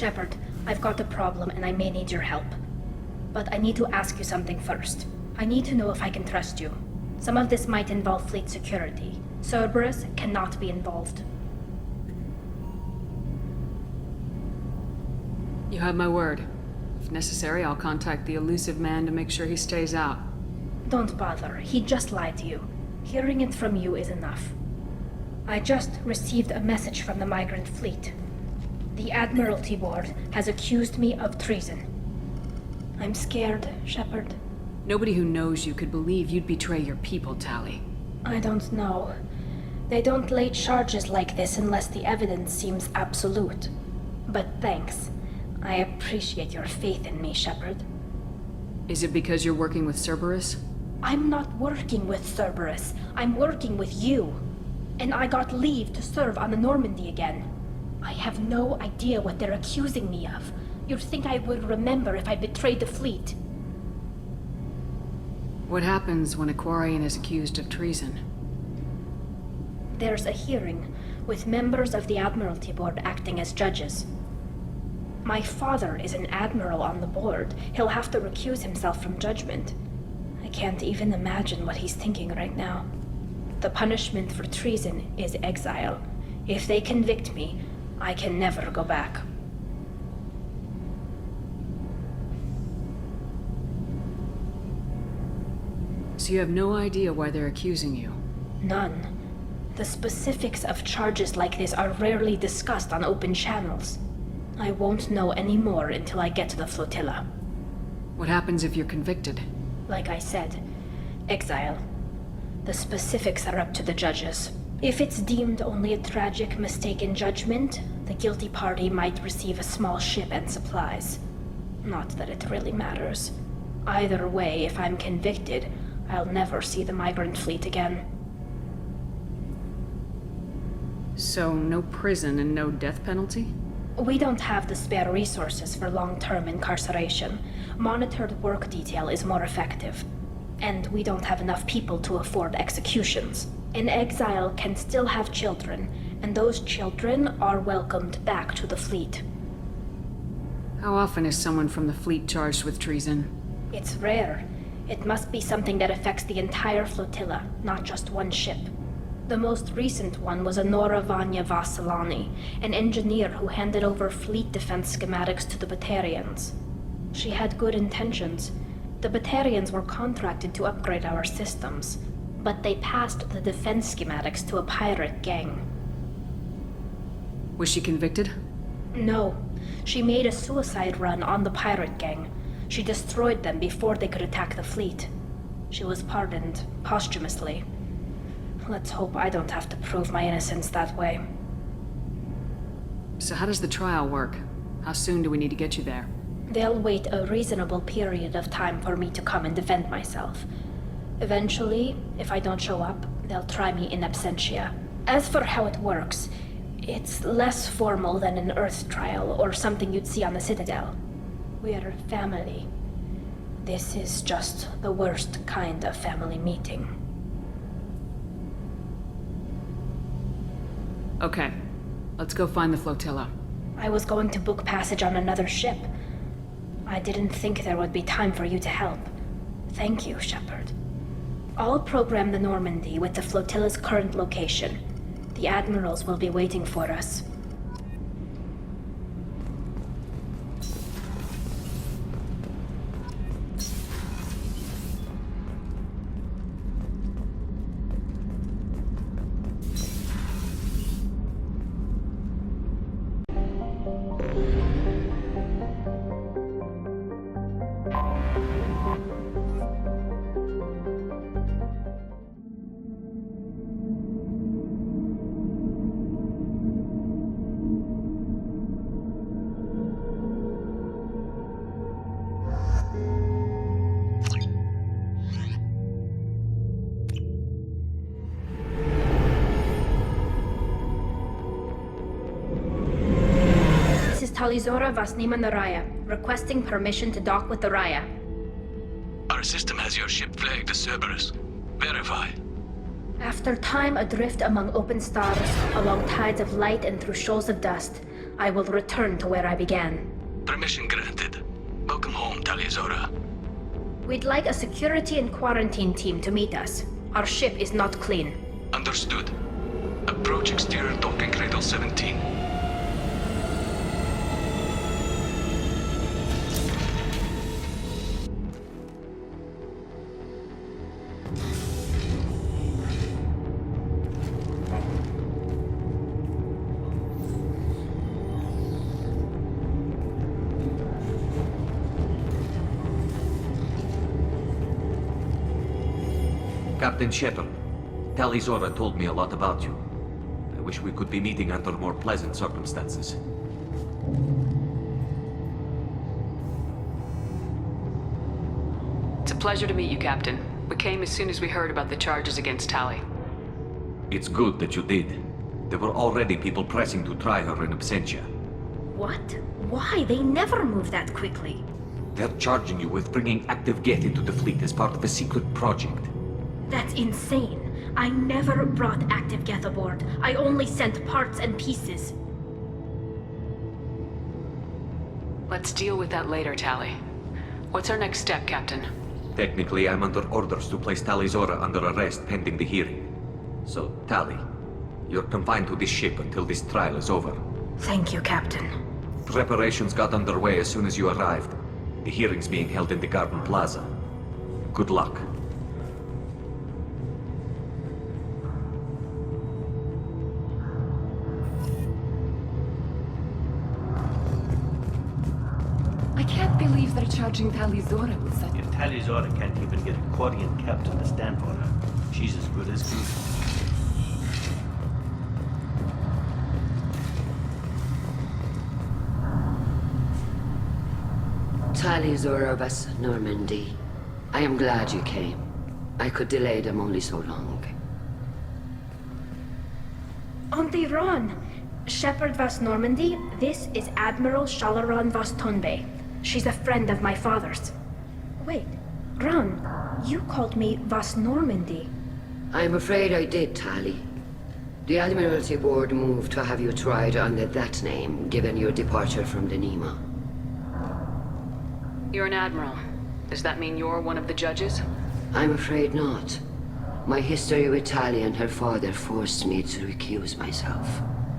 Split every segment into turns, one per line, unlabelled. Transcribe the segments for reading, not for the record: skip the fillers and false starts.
Shepard, I've got a problem and I may need your help. But I need to ask you something first. I need to know if I can trust you. Some of this might involve fleet security. Cerberus cannot be involved.
You have my word. If necessary, I'll contact the elusive man to make sure he stays out.
Don't bother. He just lied to you. Hearing it from you is enough. I just received a message from the migrant fleet. The Admiralty Board has accused me of treason. I'm scared, Shepard.
Nobody who knows you could believe you'd betray your people, Tali.
I don't know. They don't lay charges like this unless the evidence seems absolute. But thanks. I appreciate your faith in me, Shepard.
Is it because you're working with Cerberus?
I'm not working with Cerberus. I'm working with you. And I got leave to serve on the Normandy again. I have no idea what they're accusing me of. You'd think I would remember if I betrayed the fleet.
What happens when a Quarian is accused of treason?
There's a hearing, with members of the Admiralty Board acting as judges. My father is an admiral on the board. He'll have to recuse himself from judgment. I can't even imagine what he's thinking right now. The punishment for treason is exile. If they convict me, I can never go back.
So you have no idea why they're accusing you?
None. The specifics of charges like this are rarely discussed on open channels. I won't know any more until I get to the flotilla.
What happens if you're convicted?
Like I said, exile. The specifics are up to the judges. If it's deemed only a tragic mistake in judgment, the guilty party might receive a small ship and supplies. Not that it really matters. Either way, if I'm convicted, I'll never see the migrant fleet again.
So, no prison and no death penalty?
We don't have the spare resources for long-term incarceration. Monitored work detail is more effective. And we don't have enough people to afford executions. An exile can still have children, and those children are welcomed back to the fleet.
How often is someone from the fleet charged with treason?
It's rare. It must be something that affects the entire flotilla, not just one ship. The most recent one was Anora Vanya Vassilani, an engineer who handed over fleet defense schematics to the Batarians. She had good intentions. The Batarians were contracted to upgrade our systems, but they passed the defense schematics to a pirate gang.
Was she convicted?
No. She made a suicide run on the pirate gang. She destroyed them before they could attack the fleet. She was pardoned posthumously. Let's hope I don't have to prove my innocence that way.
So how does the trial work? How soon do we need to get you there?
They'll wait a reasonable period of time for me to come and defend myself. Eventually, if I don't show up, they'll try me in absentia. As for how it works, it's less formal than an Earth trial or something you'd see on the Citadel. We're family. This is just the worst kind of family meeting.
Okay, let's go find the flotilla.
I was going to book passage on another ship. I didn't think there would be time for you to help. Thank you, Shepard. I'll program the Normandy with the flotilla's current location. The admirals will be waiting for us. Talizora Vasnima Naraya, requesting permission to dock with the Raya.
Our system has your ship flagged as Cerberus. Verify.
After time adrift among open stars, along tides of light and through shoals of dust, I will return to where I began.
Permission granted. Welcome home, Tali.
We'd like a security and quarantine team to meet us. Our ship is not clean.
Understood. Approach exterior docking cradle 17.
Captain Shepard, Tali told me a lot about you. I wish we could be meeting under more pleasant circumstances.
It's a pleasure to meet you, Captain. We came as soon as we heard about the charges against Tali.
It's good that you did. There were already people pressing to try her in absentia.
What? Why? They never move that quickly.
They're charging you with bringing active Geth into the fleet as part of a secret project.
That's insane. I never brought active Geth aboard. I only sent parts and pieces.
Let's deal with that later, Tali. What's our next step, Captain?
Technically, I'm under orders to place Tali under arrest pending the hearing. So, Tali, you're confined to this ship until this trial is over.
Thank you, Captain.
Preparations got underway as soon as you arrived. The hearing's being held in the Garden Plaza. Good luck.
I can't believe they're charging Tali with such...
If Tali can't even get a Quarian captain to stand for her, she's as good as goose.
Tali of us, Normandy. I am glad you came. I could delay them only so long.
On the run! Shepherd Vas Normandy, this is Admiral Shalaran Vas Tonbe. She's a friend of my father's. Wait, Ran, you called me Vas Normandy.
I'm afraid I did, Tali. The Admiralty Board moved to have you tried under that name, given your departure from the Nima.
You're an admiral. Does that mean you're one of the judges?
I'm afraid not. My history with Tali and her father forced me to recuse myself.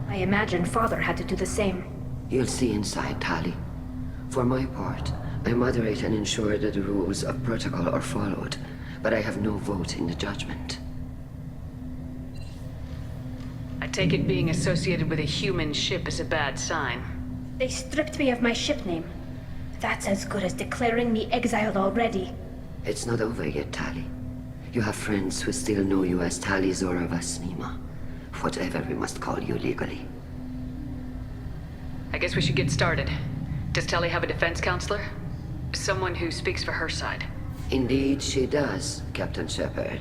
I imagine father had to do the same.
You'll see inside, Tali. For my part, I moderate and ensure that the rules of protocol are followed, but I have no vote in the judgment.
I take it being associated with a human ship is a bad sign.
They stripped me of my ship name. That's as good as declaring me exiled already.
It's not over yet, Tali. You have friends who still know you as Tali Vas Nima. Whatever we must call you legally.
I guess we should get started. Does Tali have a defense counselor? Someone who speaks for her side.
Indeed she does, Captain Shepard.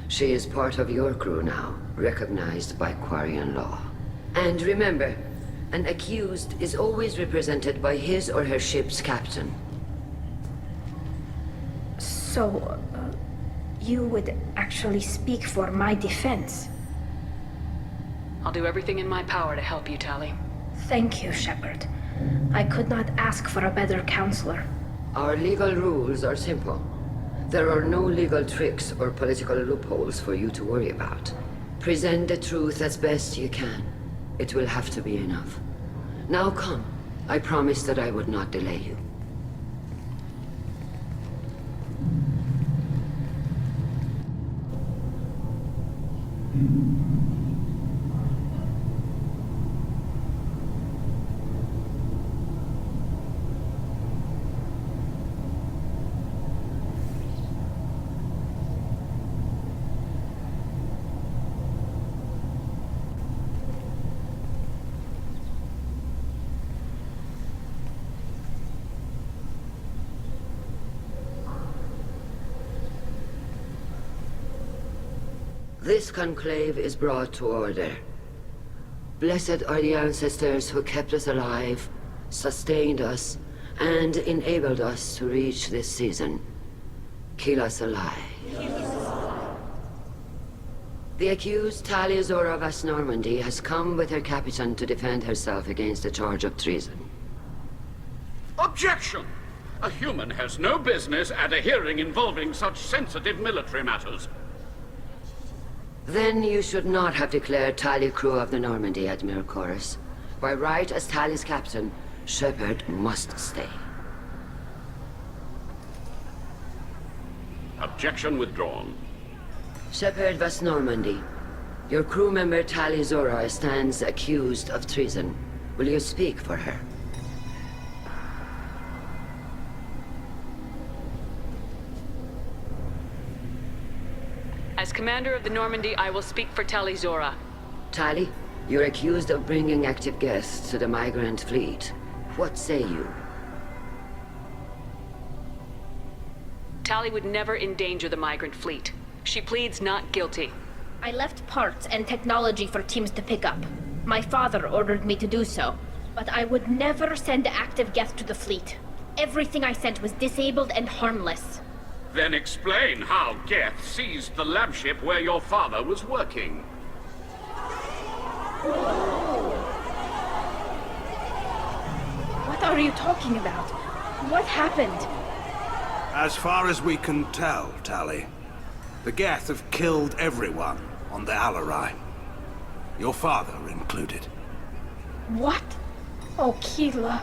She is part of your crew now, recognized by Quarian law. And remember, an accused is always represented by his or her ship's captain.
So, you would actually speak for my defense?
I'll do everything in my power to help you, Tali.
Thank you, Shepard. I could not ask for a better counselor.
Our legal rules are simple. There are no legal tricks or political loopholes for you to worry about. Present the truth as best you can. It will have to be enough. Now come. I promised that I would not delay you. This conclave is brought to order. Blessed are the ancestors who kept us alive, sustained us, and enabled us to reach this season. Keep us alive. The accused Tali of Normandy has come with her captain to defend herself against a charge of treason.
Objection! A human has no business at a hearing involving such sensitive military matters.
Then you should not have declared Tali crew of the Normandy, Admiral Chorus. By right as Tali's captain, Shepard must stay.
Objection withdrawn.
Shepard was Normandy. Your crew member Tali Zora stands accused of treason. Will you speak for her?
As commander of the Normandy, I will speak for Tali Zora.
Tali, you're accused of bringing active guests to the migrant fleet. What say you?
Tali would never endanger the migrant fleet. She pleads not guilty.
I left parts and technology for teams to pick up. My father ordered me to do so, but I would never send active guests to the fleet. Everything I sent was disabled and harmless.
Then explain how Geth seized the lab ship where your father was working.
What are you talking about? What happened?
As far as we can tell, Tali, the Geth have killed everyone on the Alarai. Your father included.
What? Oh, Keela.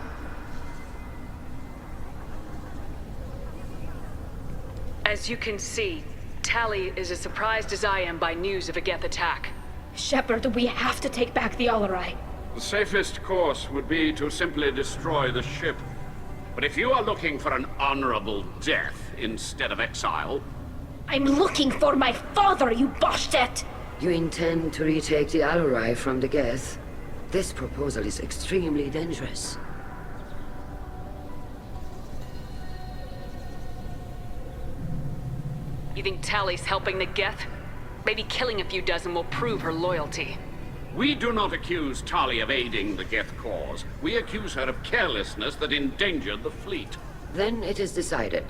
As you can see, Tali is as surprised as I am by news of a Geth attack.
Shepard, we have to take back the Alarai.
The safest course would be to simply destroy the ship. But if you are looking for an honorable death instead of exile...
I'm looking for my father, you Boshtet!
You intend to retake the Alarai from the Geth? This proposal is extremely dangerous.
You think Tali's helping the Geth? Maybe killing a few dozen will prove her loyalty.
We do not accuse Tali of aiding the Geth cause. We accuse her of carelessness that endangered the fleet.
Then it is decided.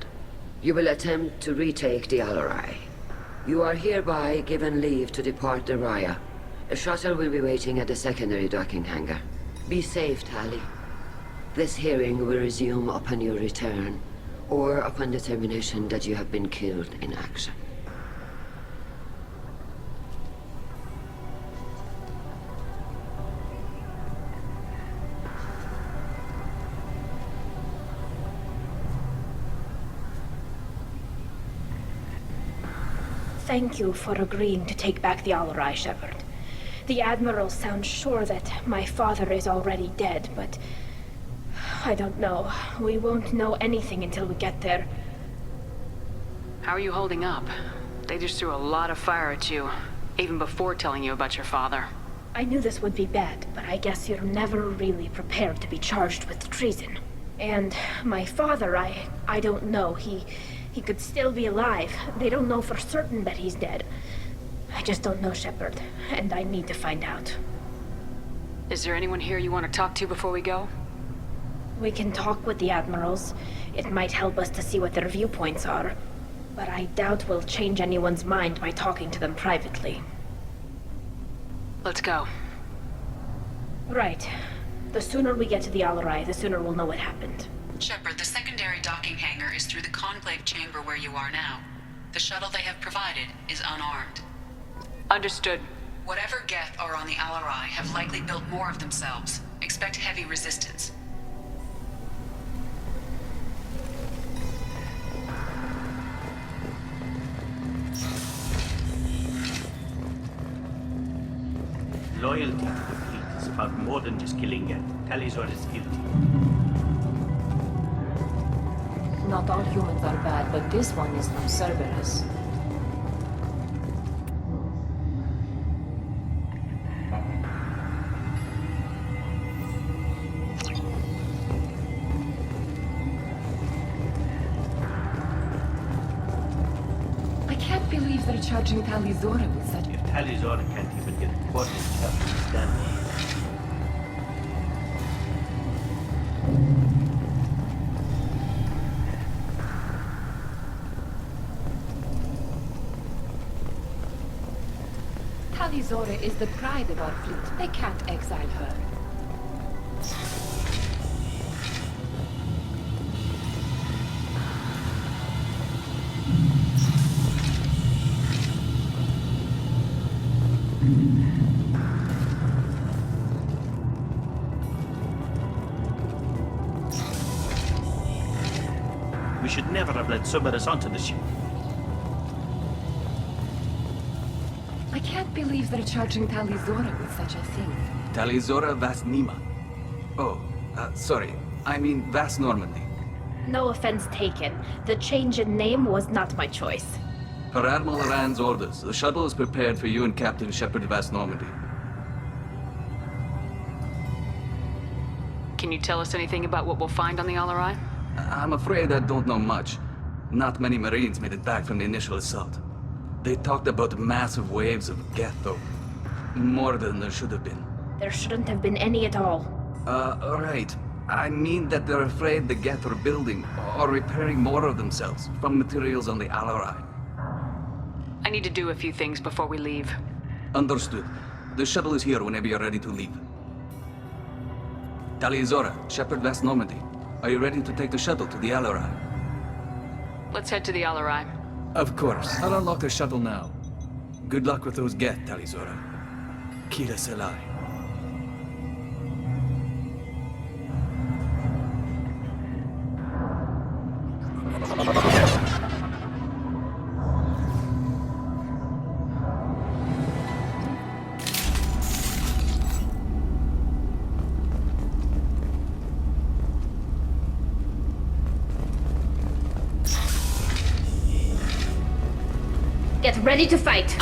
You will attempt to retake the Alarai. You are hereby given leave to depart the Raya. A shuttle will be waiting at the secondary docking hangar. Be safe, Tali. This hearing will resume upon your return, or upon determination that you have been killed in action.
Thank you for agreeing to take back the Alarai, Shepard. The Admiral sounds sure that my father is already dead, but... I don't know. We won't know anything until we get there.
How are you holding up? They just threw a lot of fire at you, even before telling you about your father.
I knew this would be bad, but I guess you're never really prepared to be charged with treason. And my father, I don't know. He could still be alive. They don't know for certain that he's dead. I just don't know, Shepard, and I need to find out.
Is there anyone here you want to talk to before we go?
We can talk with the Admirals. It might help us to see what their viewpoints are. But I doubt we'll change anyone's mind by talking to them privately.
Let's go.
Right. The sooner we get to the Alarai, the sooner we'll know what happened.
Shepard, the secondary docking hangar is through the conclave chamber where you are now. The shuttle they have provided is unarmed.
Understood.
Whatever Geth are on the Alarai have likely built more of themselves. Expect heavy resistance.
Loyalty to the fleet is about more than just killing Geth. Talizor is guilty.
Not all humans are bad, but this one is from Cerberus. I can't believe they're charging Talizora with such...
If Talizor can't even get a quarter shot to stand there.
Tali Zora is the pride of our fleet. They can't exile her.
We should never have let Cerberus onto the ship.
I can't believe they're charging Tali Zora with such a thing.
Tali Zora Vas Nima. Oh, sorry. I mean Vas Normandy.
No offense taken. The change in name was not my choice.
Per Admiral Rand's orders, the shuttle is prepared for you and Captain Shepard Vas Normandy.
Can you tell us anything about what we'll find on the Alarai?
I'm afraid I don't know much. Not many Marines made it back from the initial assault. They talked about massive waves of Geth, though. More than there should have been.
There shouldn't have been any at all.
Right. I mean that they're afraid the Geth are building or repairing more of themselves from materials on the Alarai.
I need to do a few things before we leave.
Understood. The shuttle is here whenever you're ready to leave. Tali Zora, Shepard Vas Normandy. Are you ready to take the shuttle to the Alarai?
Let's head to the Alarai.
Of course. I'll unlock the shuttle now. Good luck with those Geth, Tali Zora. Kira Selai.
Get ready to fight!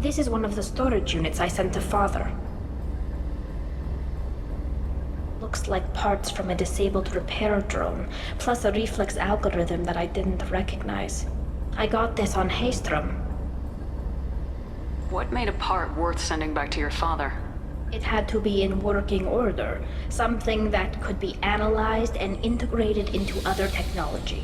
This is one of the storage units I sent to Father. Looks like parts from a disabled repair drone, plus a reflex algorithm that I didn't recognize. I got this on Haystrom.
What made a part worth sending back to your father?
It had to be in working order, something that could be analyzed and integrated into other technology.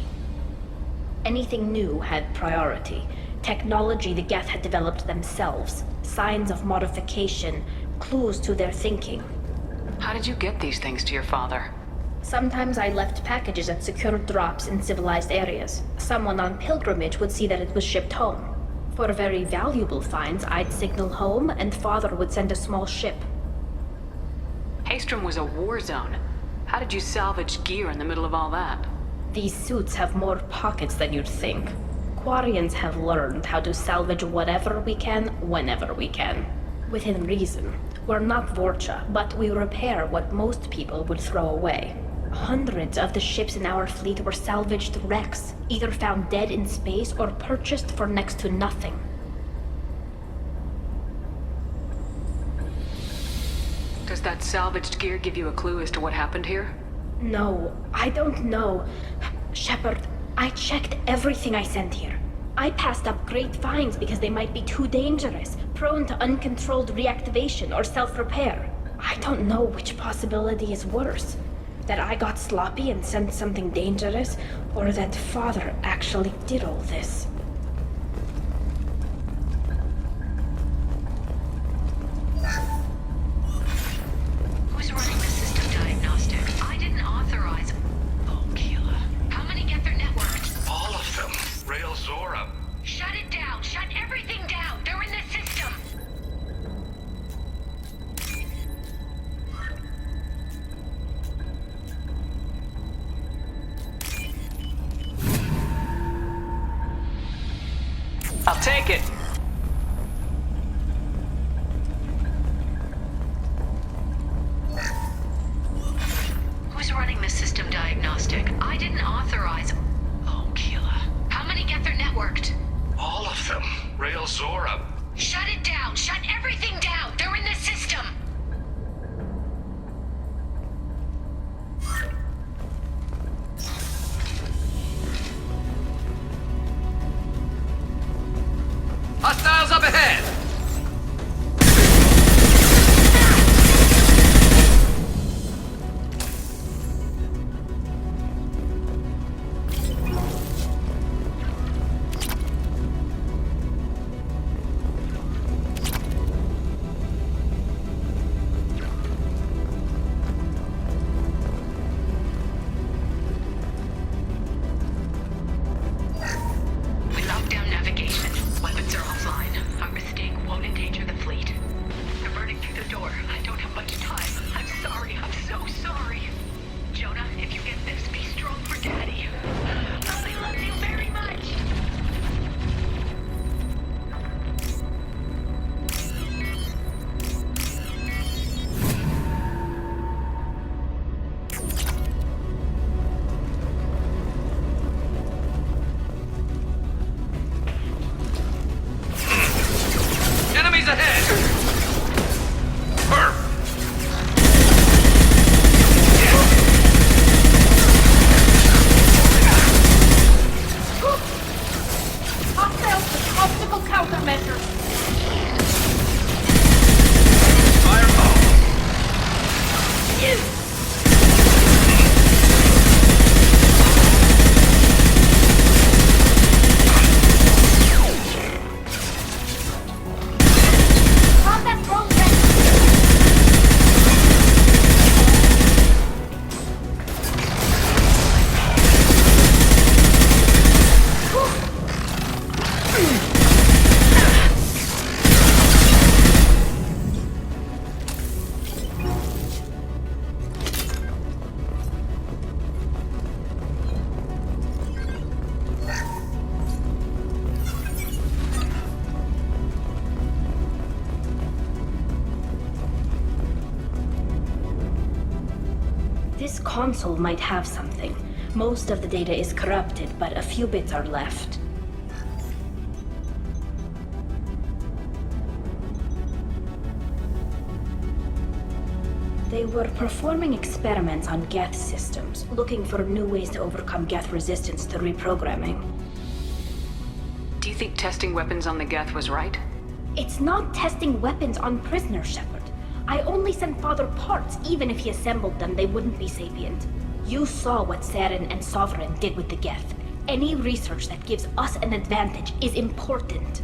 Anything new had priority. Technology the Geth had developed themselves, signs of modification, clues to their thinking.
How did you get these things to your father?
Sometimes I left packages at secured drops in civilized areas. Someone on pilgrimage would see that it was shipped home. For very valuable finds, I'd signal home, and Father would send a small ship.
Haystrom was a war zone. How did you salvage gear in the middle of all that?
These suits have more pockets than you'd think. Quarians have learned how to salvage whatever we can, whenever we can. Within reason. We're not Vorcha, but we repair what most people would throw away. Hundreds of the ships in our fleet were salvaged wrecks, either found dead in space or purchased for next to nothing.
Does that salvaged gear give you a clue as to what happened here?
No, I don't know. Shepard, I checked everything I sent here. I passed up great finds because they might be too dangerous, prone to uncontrolled reactivation or self-repair. I don't know which possibility is worse. That I got sloppy and sent something dangerous, or that Father actually did all this.
Who's running the system diagnostic? I didn't authorize. Oh, killer. How many get their networked?
All of them. Rail Zora.
Shut it down! Shut everything down! They're in the system!
I'll take it.
Who's running the system diagnostic? I didn't authorize. Oh, killer. How many get their networked?
All of them. Rail Zora.
Shut it down! Shut everything down! They're in the system!
Hostiles up ahead!
We locked down navigation. Weapons are offline. Our mistake won't endanger the fleet. They're burning through the door. I don't have much time. I'm sorry. I'm so sorry. Jonah, if you get this, be strong for Daddy. Mommy loves you very much.
Enemies ahead! Perp!
Hostiles with obstacle countermeasures!
Fireball!
Combat drone ready! This console might have something. Most of the data is corrupted, but a few bits are left. They were performing experiments on Geth systems, looking for new ways to overcome Geth resistance to reprogramming.
Do you think testing weapons on the Geth was right?
It's not testing weapons on prisoners, Shepard. I only sent Father parts. Even if he assembled them, they wouldn't be sapient. You saw what Saren and Sovereign did with the Geth. Any research that gives us an advantage is important.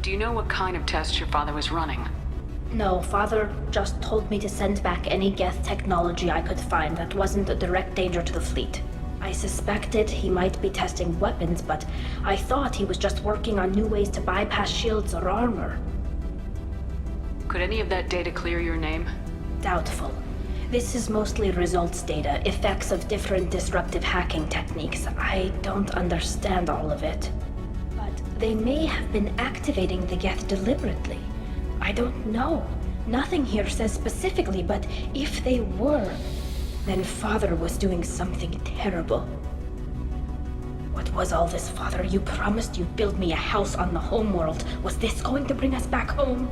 Do you know what kind of tests your father was running?
No, Father just told me to send back any Geth technology I could find that wasn't a direct danger to the fleet. I suspected he might be testing weapons, but I thought he was just working on new ways to bypass shields or armor.
Could any of that data clear your name?
Doubtful. This is mostly results data, effects of different disruptive hacking techniques. I don't understand all of it. But they may have been activating the Geth deliberately. I don't know. Nothing here says specifically, but if they were, then Father was doing something terrible. What was all this, Father? You promised you'd build me a house on the homeworld. Was this going to bring us back home?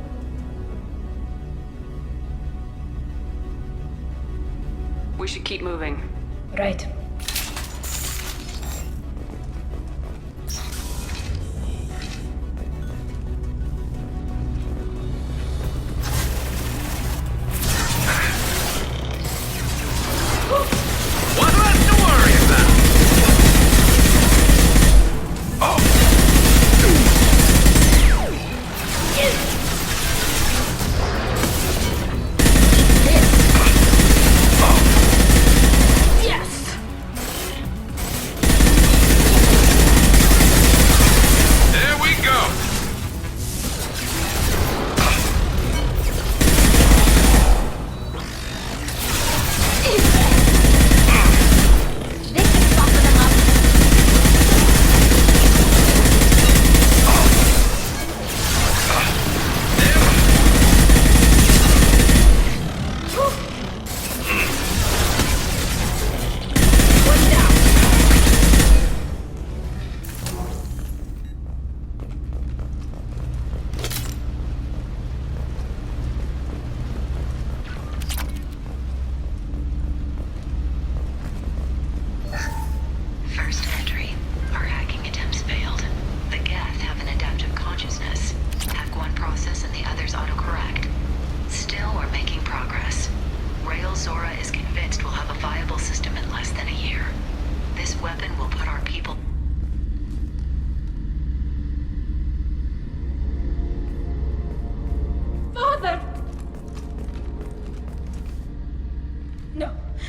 We should keep moving.
Right.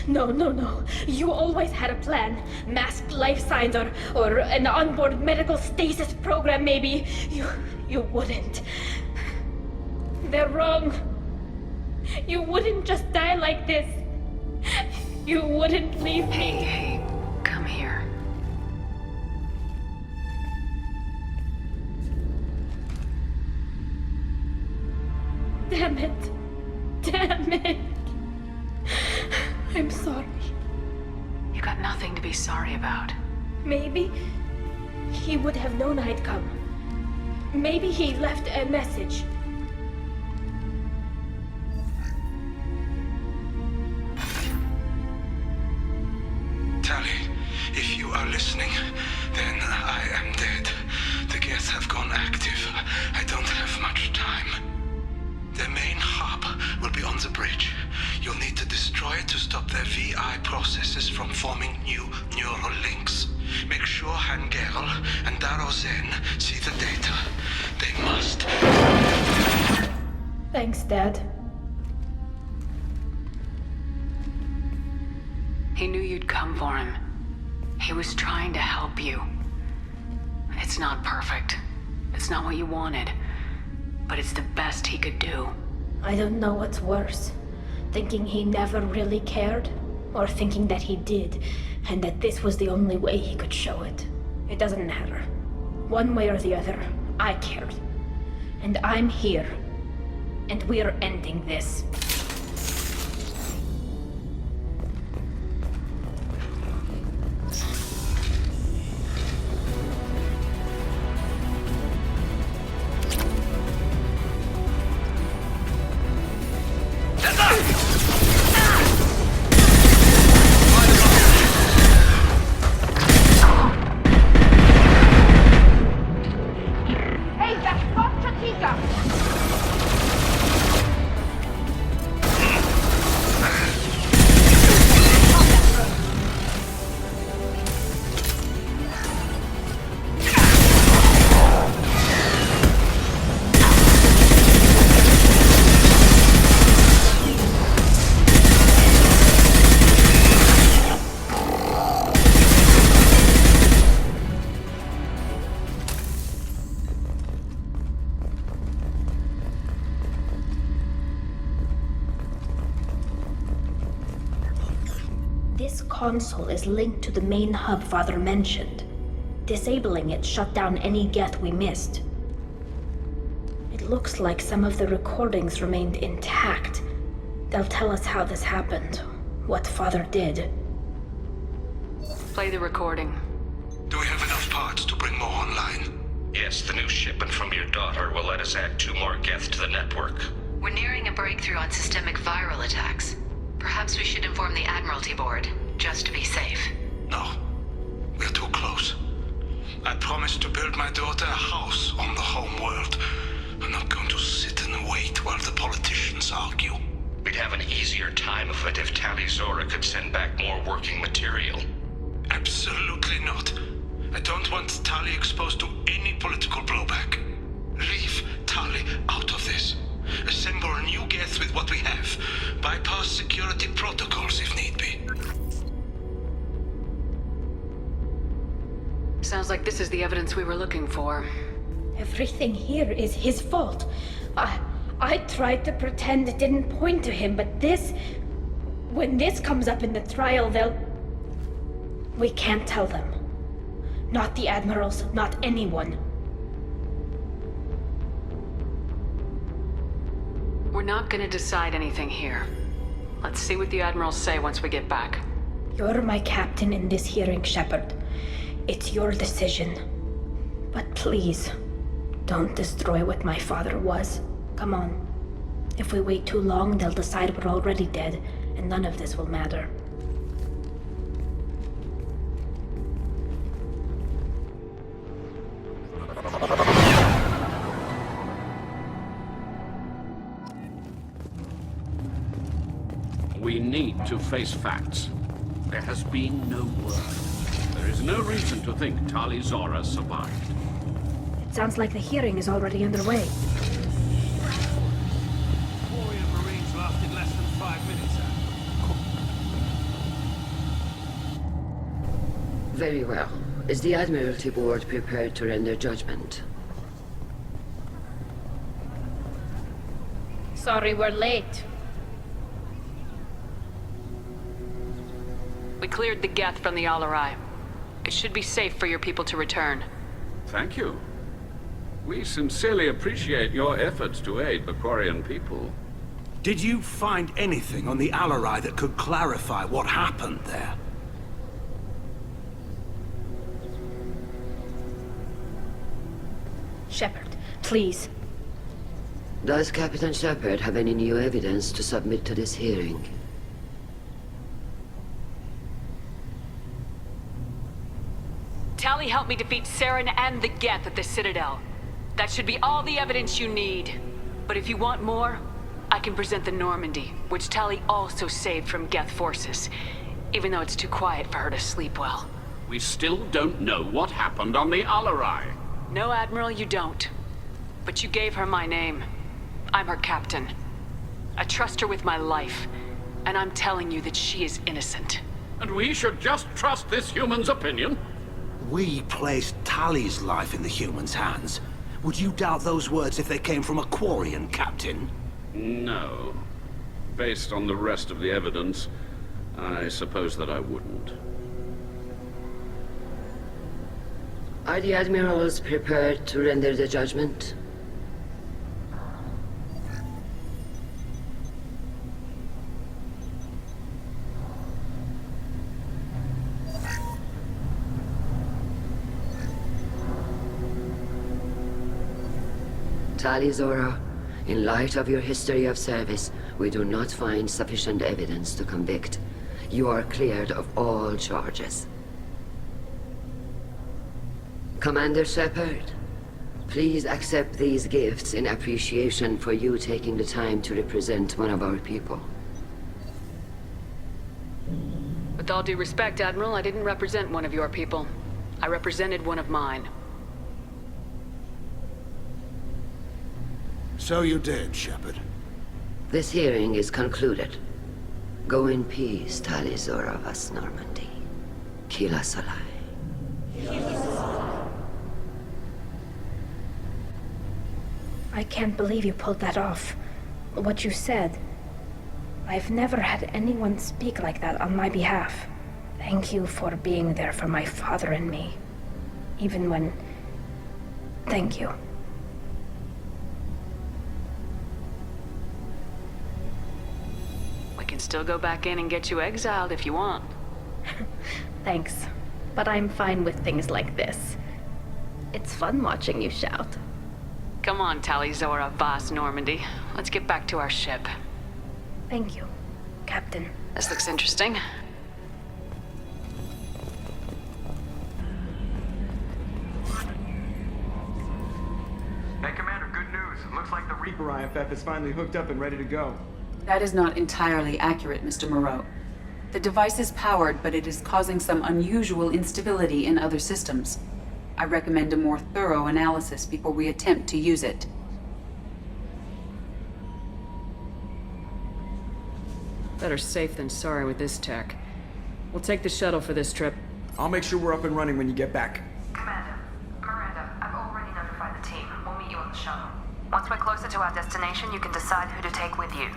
No. You always had a plan. Masked life signs or an onboard medical stasis program, maybe. You wouldn't. They're wrong. You wouldn't just die like this. You wouldn't leave me.
Hey, come here.
Damn it. I'm sorry.
You got nothing to be sorry about.
Maybe he would have known I'd come. Maybe he left a message.
Tali, if you are listening, then I am dead. The Geth have gone active. I don't have much time. Their main hub will be on the bridge. You'll need to destroy it to stop their VI processes from forming new neural links. Make sure Hangerl and Darozen see the data. They must.
Thanks, Dad.
He knew you'd come for him. He was trying to help you. It's not perfect. It's not what you wanted. But it's the best he could do.
I don't know what's worse. Thinking he never really cared, or thinking that he did, and that this was the only way he could show it. It doesn't matter. One way or the other, I cared. And I'm here. And we're ending this. This console is linked to the main hub Father mentioned. Disabling it shut down any Geth we missed. It It looks like some of the recordings remained intact. They'll tell us how this happened, what Father did.
Play the recording.
Do we have enough parts to bring more online?
Yes, the new shipment from your daughter will let us add 2 more Geth to the network.
We're nearing a breakthrough on systemic viral attacks. Perhaps we should inform the Admiralty Board, just to be safe.
No. We're too close. I promised to build my daughter a house on the home world. I'm not going to sit and wait while the politicians argue.
We'd have an easier time of it if Tali Zora could send back more working material.
Absolutely not. I don't want Tali exposed to any political blowback. Leave Tali out of this. Assemble new Geth with what we have. Bypass security protocols if need be.
Sounds like this is the evidence we were looking for.
Everything here is his fault. I tried to pretend it didn't point to him, but this... When this comes up in the trial, they'll... We can't tell them. Not the admirals, not anyone.
We're not gonna decide anything here. Let's see what the admirals say once we get back.
You're my captain in this hearing, Shepard. It's your decision. But please, don't destroy what my father was. Come on. If we wait too long, they'll decide we're already dead, and none of this will matter.
We need to face facts. There has been no word. There is no reason to think Tali Zora survived.
It sounds like the hearing is already underway.
Warrior Marines lasted less than 5 minutes.
Very well. Is the Admiralty Board prepared to render judgment?
Sorry we're late.
We cleared the Geth from the Alarai. It should be safe for your people to return.
Thank you. We sincerely appreciate your efforts to aid the Quarian people.
Did you find anything on the Alarai that could clarify what happened there?
Shepard, please.
Does Captain Shepard have any new evidence to submit to this hearing?
Tali helped me defeat Saren and the Geth at the Citadel. That should be all the evidence you need. But if you want more, I can present the Normandy, which Tali also saved from Geth forces, even though it's too quiet for her to sleep well.
We still don't know what happened on the Alarai.
No, Admiral, you don't. But you gave her my name. I'm her captain. I trust her with my life, and I'm telling you that she is innocent.
And we should just trust this human's opinion?
We placed Tali's life in the human's hands. Would you doubt those words if they came from a Quarian, Captain?
No. Based on the rest of the evidence, I suppose that I wouldn't.
Are the Admirals prepared to render the judgment? Tali Zora, in light of your history of service, we do not find sufficient evidence to convict. You are cleared of all charges. Commander Shepard, please accept these gifts in appreciation for you taking the time to represent one of our people.
With all due respect, Admiral, I didn't represent one of your people. I represented one of mine.
So you did, Shepard.
This hearing is concluded. Go in peace, Tali Zora vas Normandy. Kila Solai.
I can't believe you pulled that off. What you said. I've never had anyone speak like that on my behalf. Thank you for being there for my father and me. Even when... Thank you.
can still go back in and get you exiled if you want.
Thanks, but I'm fine with things like this. It's fun watching you shout.
Come on, Tali, Zora, Voss, Normandy. Let's get back to our ship.
Thank you, Captain.
This looks interesting.
Hey, Commander, good news. Looks like the Reaper IFF is finally hooked up and ready to go.
That is not entirely accurate, Mr. Moreau. The device is powered, but it is causing some unusual instability in other systems. I recommend a more thorough analysis before we attempt to use it.
Better safe than sorry with this tech. We'll take the shuttle for this trip.
I'll make sure we're up and running when you get back.
Commander, Miranda, I've already notified the team. We'll meet you on the shuttle. Once we're closer to our destination, you can decide who to take with you.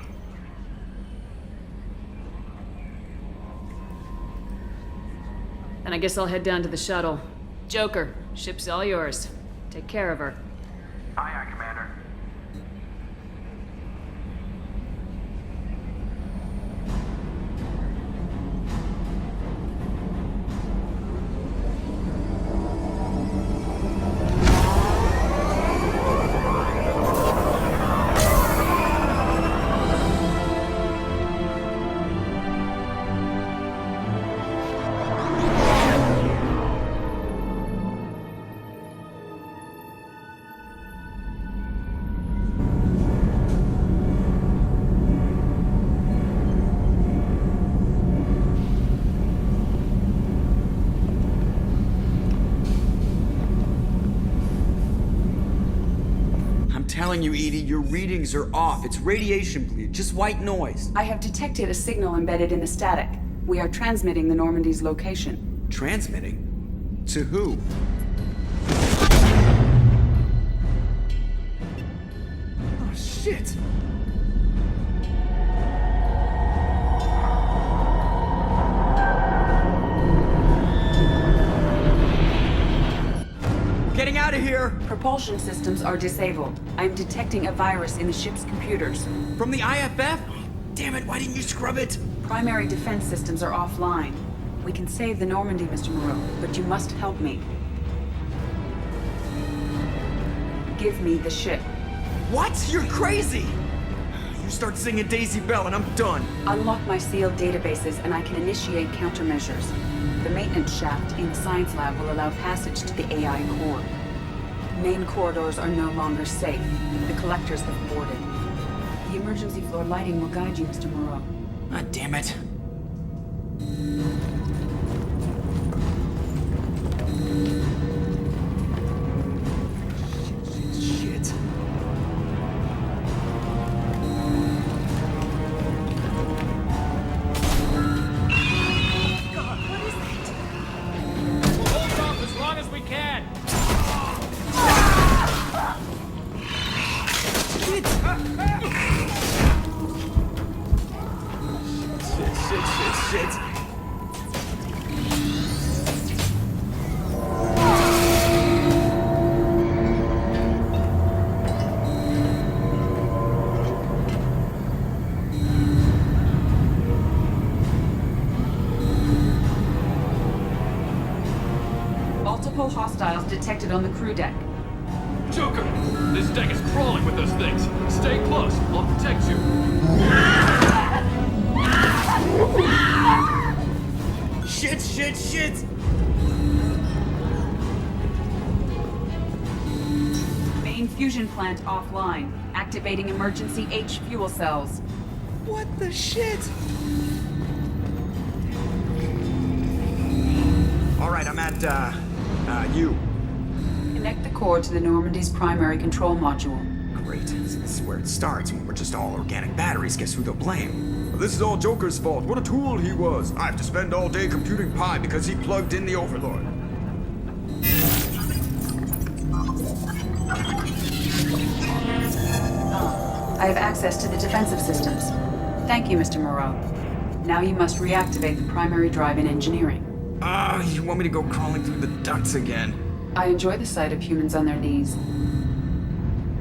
And I guess I'll head down to the shuttle. Joker, ship's all yours. Take care of her.
Aye, aye, Commander.
Telling you, Edie, your readings are off. It's radiation bleed, just white noise.
I have detected a signal embedded in the static. We are transmitting the Normandy's location.
Transmitting? To who? Oh, shit! Getting out of here!
Propulsion systems are disabled. I'm detecting a virus in the ship's computers.
From the IFF? Damn it, why didn't you scrub it?
Primary defense systems are offline. We can save the Normandy, Mr. Moreau, but you must help me. Give me the ship.
What? You're crazy! You start singing Daisy Bell and I'm done.
Unlock my sealed databases and I can initiate countermeasures. The maintenance shaft in the science lab will allow passage to the AI core. Main corridors are no longer safe. The collectors have boarded. The emergency floor lighting will guide you, Mr. Moreau.
Ah, damn it. Shit. Shit.
Multiple hostiles detected on the crew deck.
Joker! This deck is crawling with those things. Stay close. I'll protect you.
Shit!
Main fusion plant offline. Activating emergency H fuel cells.
What the shit? Alright, I'm at, you.
Connect the core to the Normandy's primary control module.
Great. This is where it starts. When we're just all organic batteries, guess who they'll blame? Well, this is all Joker's fault. What a tool he was. I have to spend all day computing pi because he plugged in the Overlord.
I have access to the defensive systems. Thank you, Mr. Moreau. Now you must reactivate the primary drive in engineering.
You want me to go crawling through the ducts again?
I enjoy the sight of humans on their knees.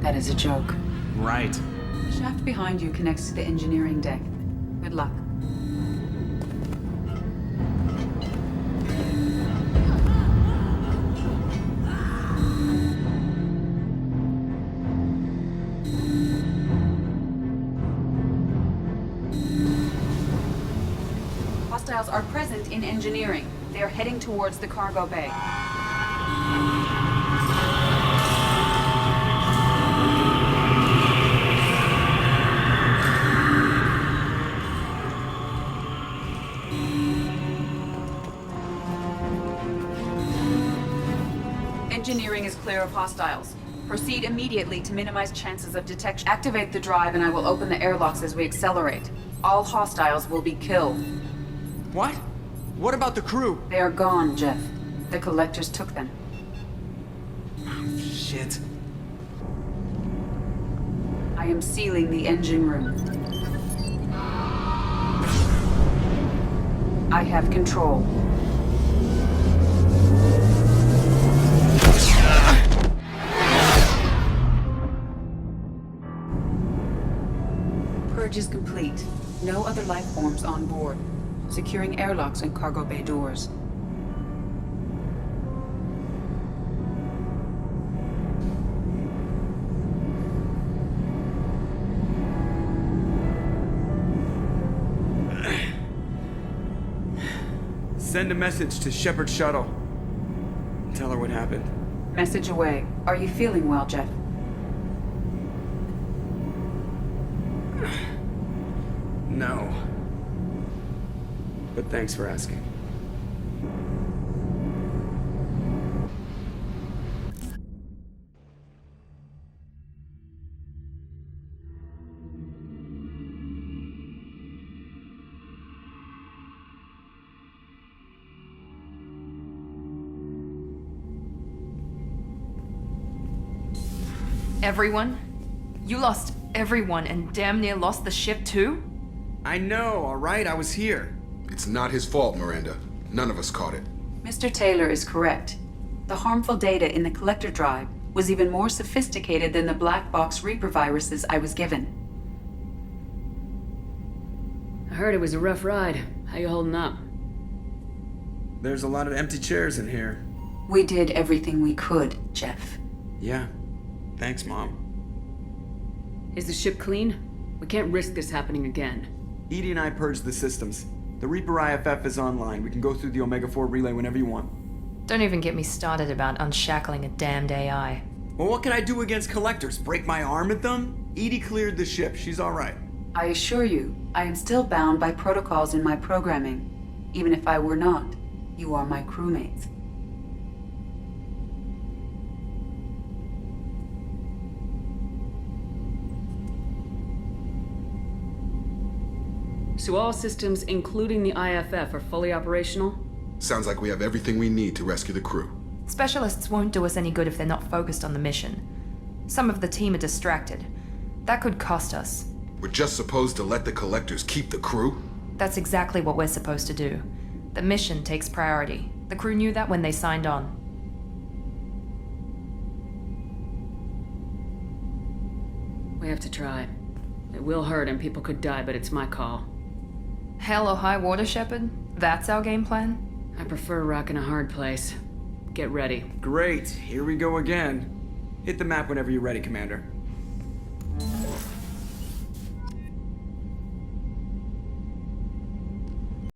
That is a joke.
Right.
The shaft behind you connects to the engineering deck. Good luck. Hostiles are present in engineering. They are heading towards the cargo bay. Engineering is clear of hostiles. Proceed immediately to minimize chances of detection. Activate the drive and I will open the airlocks as we accelerate. All hostiles will be killed.
What? What about the crew?
They are gone, Jeff. The collectors took them.
Shit.
I am sealing the engine room. I have control. Purge is complete. No other life forms on board. Securing airlocks and cargo bay doors.
Send a message to Shepard's shuttle. Tell her what happened.
Message away. Are you feeling well, Jeff?
No. But thanks for asking.
Everyone? You lost everyone and damn near lost the ship too?
I know, alright? I was here.
It's not his fault, Miranda. None of us caught it.
Mr. Taylor is correct. The harmful data in the collector drive was even more sophisticated than the black box Reaper viruses I was given.
I heard it was a rough ride. How you holding up?
There's a lot of empty chairs in here.
We did everything we could, Jeff.
Yeah. Thanks, Mom.
Is the ship clean? We can't risk this happening again.
Edie and I purged the systems. The Reaper IFF is online. We can go through the Omega-4 relay whenever you want.
Don't even get me started about unshackling a damned AI.
Well, what can I do against collectors? Break my arm at them? Edie cleared the ship. She's alright.
I assure you, I am still bound by protocols in my programming. Even if I were not, you are my crewmates.
So all systems, including the IFF, are fully operational?
Sounds like we have everything we need to rescue the crew.
Specialists won't do us any good if they're not focused on the mission. Some of the team are distracted. That could cost us.
We're just supposed to let the collectors keep the crew?
That's exactly what we're supposed to do. The mission takes priority. The crew knew that when they signed on.
We have to try. It will hurt and people could die, but it's my call.
Hell or high water, Shepard? That's our game plan?
I prefer rock in a hard place. Get ready.
Great. Here we go again. Hit the map whenever you're ready, Commander.